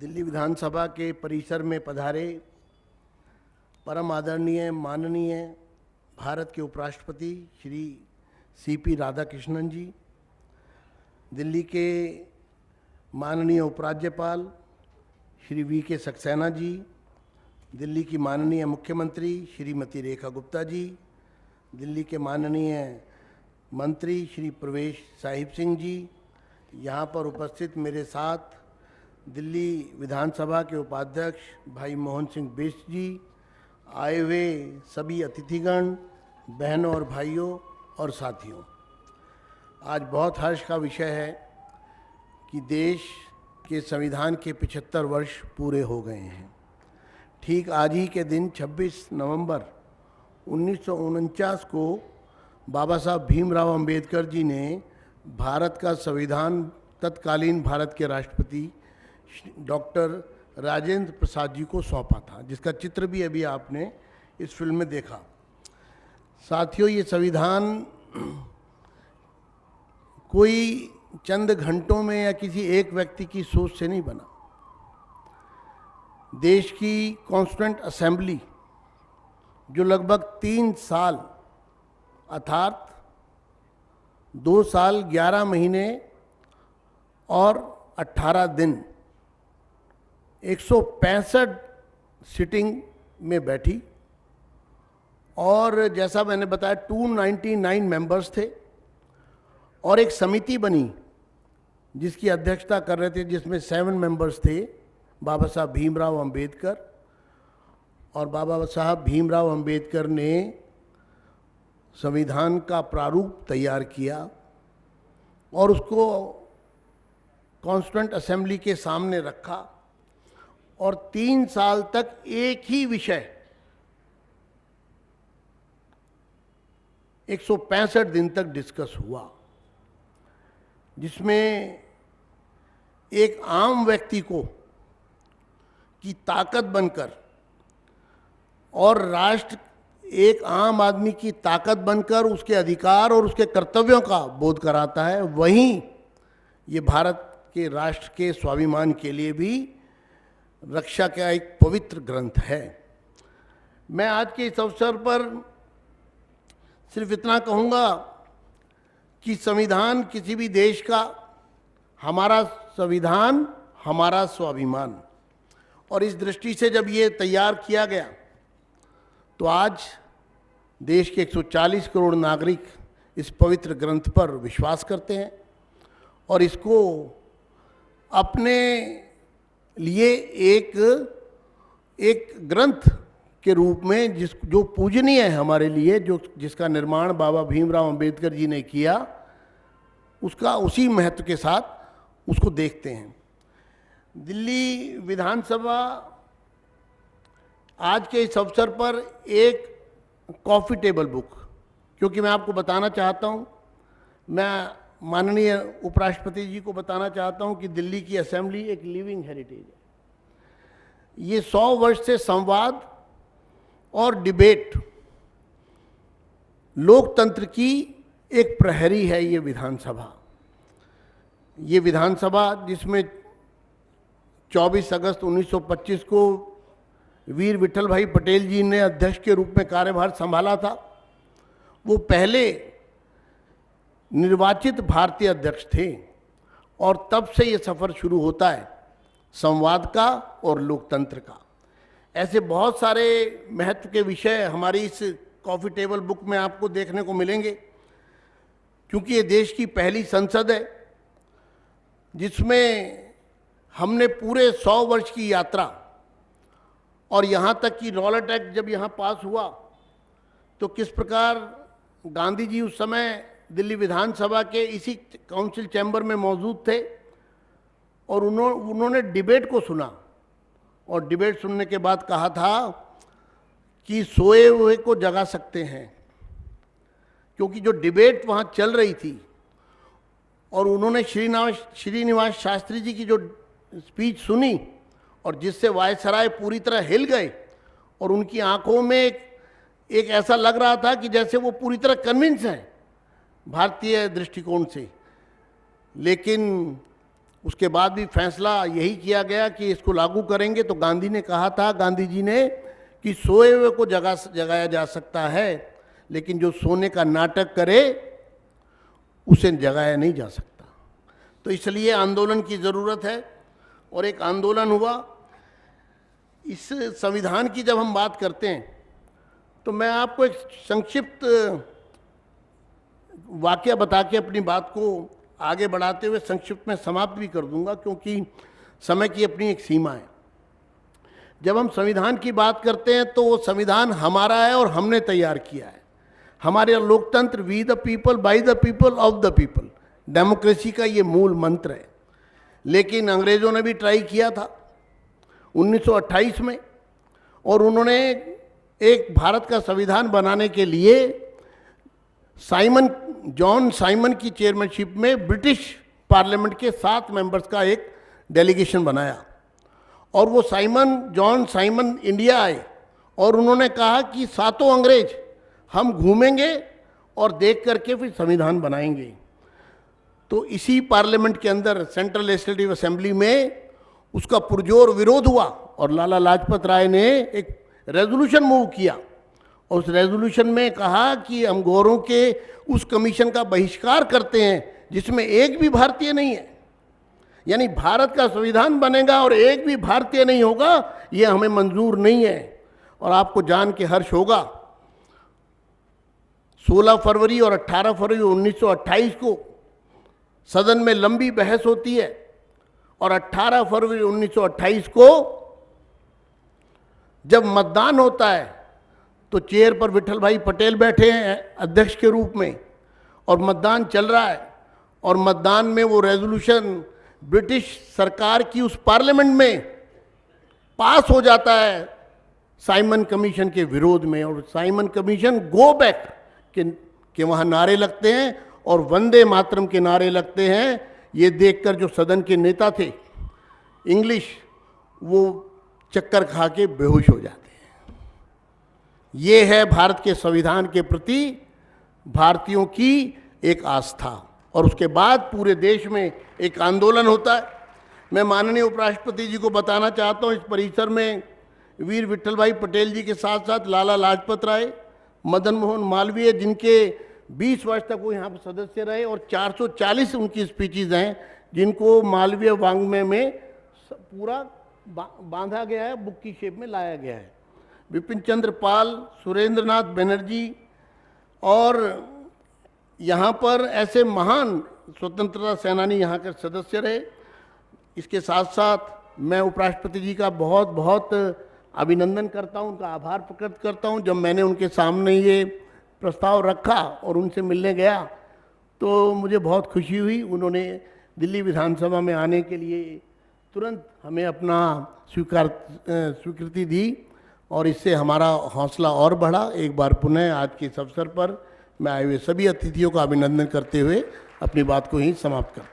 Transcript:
दिल्ली विधानसभा के परिसर में पधारे परम आदरणीय माननीय भारत के उपराष्ट्रपति श्री सीपी राधाकृष्णन जी, दिल्ली के माननीय उपराज्यपाल श्री वी.के. सक्सेना जी, दिल्ली की माननीय मुख्यमंत्री श्रीमती रेखा गुप्ता जी, दिल्ली के माननीय मंत्री श्री प्रवेश साहिब सिंह जी, यहाँ पर उपस्थित मेरे साथ दिल्ली विधानसभा के उपाध्यक्ष भाई मोहन सिंह बिष्ट जी, आए हुए सभी अतिथिगण, बहनों और भाइयों और साथियों, आज बहुत हर्ष का विषय है कि देश के संविधान के 75 वर्ष पूरे हो गए हैं। ठीक आज ही के दिन 26 नवंबर 1949 को बाबा साहब भीमराव अंबेडकर जी ने भारत का संविधान तत्कालीन भारत के राष्ट्रपति डॉक्टर राजेंद्र प्रसाद जी को सौंपा था, जिसका चित्र भी अभी आपने इस फिल्म में देखा। साथियों, ये संविधान कोई चंद घंटों में या किसी एक व्यक्ति की सोच से नहीं बना। देश की कॉन्स्टिट्यूएंट असेंबली जो लगभग 3 साल अर्थात 2 साल 11 महीने और 18 दिन 165 सिटिंग में बैठी, और जैसा मैंने बताया 299 मेंबर्स थे, और एक समिति बनी जिसकी अध्यक्षता कर रहे थे, जिसमें 7 मेंबर्स थे बाबा साहब भीमराव अंबेडकर। और बाबा साहब भीमराव अंबेडकर ने संविधान का प्रारूप तैयार किया और उसको कॉन्स्टिट्यूएंट असेंबली के सामने रखा, और 3 साल तक एक ही विषय 165 दिन तक डिस्कस हुआ, जिसमें एक आम व्यक्ति को की ताकत बनकर और राष्ट्र एक आम आदमी की ताकत बनकर उसके अधिकार और उसके कर्तव्यों का बोध कराता है, वहीं ये भारत के राष्ट्र के स्वाभिमान के लिए भी रक्षा का एक पवित्र ग्रंथ है। मैं आज के इस अवसर पर सिर्फ इतना कहूँगा कि संविधान किसी भी देश का, हमारा संविधान हमारा स्वाभिमान, और इस दृष्टि से जब ये तैयार किया गया तो आज देश के 140 करोड़ नागरिक इस पवित्र ग्रंथ पर विश्वास करते हैं और इसको अपने लिए एक ग्रंथ के रूप में जो पूजनीय है हमारे लिए, जिसका निर्माण बाबा भीमराव अंबेडकर जी ने किया, उसका उसी महत्व के साथ उसको देखते हैं। दिल्ली विधानसभा आज के इस अवसर पर एक कॉफ़ी टेबल बुक, क्योंकि मैं आपको बताना चाहता हूँ, मैं माननीय उपराष्ट्रपति जी को बताना चाहता हूँ कि दिल्ली की असेंबली एक लिविंग हेरिटेज है। ये 100 वर्ष से संवाद और डिबेट, लोकतंत्र की एक प्रहरी है ये विधानसभा। ये विधानसभा जिसमें 24 अगस्त 1925 को वीर विठल भाई पटेल जी ने अध्यक्ष के रूप में कार्यभार संभाला था, वो पहले निर्वाचित भारतीय अध्यक्ष थे, और तब से ये सफ़र शुरू होता है संवाद का और लोकतंत्र का। ऐसे बहुत सारे महत्व के विषय हमारी इस कॉफ़ी टेबल बुक में आपको देखने को मिलेंगे, क्योंकि ये देश की पहली संसद है जिसमें हमने पूरे 100 वर्ष की यात्रा, और यहाँ तक कि रॉलेट एक्ट जब यहाँ पास हुआ तो किस प्रकार गांधी जी उस समय दिल्ली विधानसभा के इसी काउंसिल चैम्बर में मौजूद थे, और उन्होंने डिबेट को सुना, और डिबेट सुनने के बाद कहा था कि सोए हुए को जगा सकते हैं, क्योंकि जो डिबेट वहाँ चल रही थी, और उन्होंने श्रीनिवास शास्त्री जी की जो स्पीच सुनी, और जिससे वायसराय पूरी तरह हिल गए, और उनकी आंखों में एक ऐसा लग रहा था कि जैसे वो पूरी तरह कन्विंस हैं भारतीय दृष्टिकोण से। लेकिन उसके बाद भी फैसला यही किया गया कि इसको लागू करेंगे। तो गांधी ने कहा था, गांधी जी ने, कि सोए हुए को जगाया जा सकता है, लेकिन जो सोने का नाटक करे उसे जगाया नहीं जा सकता। तो इसलिए आंदोलन की ज़रूरत है और एक आंदोलन हुआ। इस संविधान की जब हम बात करते हैं तो मैं आपको एक संक्षिप्त वाकया बता के अपनी बात को आगे बढ़ाते हुए संक्षिप्त में समाप्त भी कर दूंगा, क्योंकि समय की अपनी एक सीमा है। जब हम संविधान की बात करते हैं तो वो संविधान हमारा है और हमने तैयार किया है। हमारे लोकतंत्र, we the people, by the people, of the people, democracy का ये मूल मंत्र है। लेकिन अंग्रेजों ने भी ट्राई किया था 1928 में, और उन्होंने एक भारत का संविधान बनाने के लिए जॉन साइमन की चेयरमैनशिप में ब्रिटिश पार्लियामेंट के 7 मेंबर्स का एक डेलीगेशन बनाया। और वो जॉन साइमन इंडिया आए और उन्होंने कहा कि 7 अंग्रेज हम घूमेंगे और देख करके फिर संविधान बनाएंगे। तो इसी पार्लियामेंट के अंदर, सेंट्रल लेजिस्लेटिव असेंबली में, उसका पुरजोर विरोध हुआ और लाला लाजपत राय ने एक रेजोल्यूशन मूव किया। और उस रेजोल्यूशन में कहा कि हम गोरों के उस कमीशन का बहिष्कार करते हैं जिसमें एक भी भारतीय नहीं है। यानी भारत का संविधान बनेगा और एक भी भारतीय नहीं होगा, यह हमें मंजूर नहीं है। और आपको जान के हर्ष होगा, 16 फरवरी और 18 फरवरी 1928 को सदन में लंबी बहस होती है, और 18 फरवरी 1928 को जब मतदान होता है तो चेयर पर विठल भाई पटेल बैठे हैं अध्यक्ष के रूप में, और मतदान चल रहा है। और मतदान में वो रेजोल्यूशन ब्रिटिश सरकार की उस पार्लियामेंट में पास हो जाता है साइमन कमीशन के विरोध में। और साइमन कमीशन गो बैक के वहाँ नारे लगते हैं और वंदे मातरम के नारे लगते हैं। ये देखकर जो सदन के नेता थे इंग्लिश, वो चक्कर खा के बेहोश हो जाते हैं। ये है भारत के संविधान के प्रति भारतीयों की एक आस्था। और उसके बाद पूरे देश में एक आंदोलन होता है। मैं माननीय उपराष्ट्रपति जी को बताना चाहता हूँ, इस परिसर में वीर विठल भाई पटेल जी के साथ साथ लाला लाजपत राय, मदन मोहन मालवीय, जिनके 20 वर्ष तक वो यहाँ पर सदस्य रहे, और 440 उनकी स्पीचेज हैं जिनको मालवीय वाङ्मय में पूरा बांधा गया है, बुक की शेप में लाया गया है। विपिन चंद्र पाल, सुरेंद्र नाथ बनर्जी, और यहाँ पर ऐसे महान स्वतंत्रता सेनानी यहाँ के सदस्य रहे। इसके साथ साथ मैं उपराष्ट्रपति जी का बहुत बहुत अभिनंदन करता हूँ, उनका आभार प्रकट करता हूँ। जब मैंने उनके सामने ये प्रस्ताव रखा और उनसे मिलने गया तो मुझे बहुत खुशी हुई। उन्होंने दिल्ली विधानसभा में आने के लिए तुरंत हमें अपना स्वीकृति दी, और इससे हमारा हौसला और बढ़ा। एक बार पुनः आज के इस अवसर पर मैं आए हुए सभी अतिथियों का अभिनंदन करते हुए अपनी बात को ही समाप्त करता हूँ।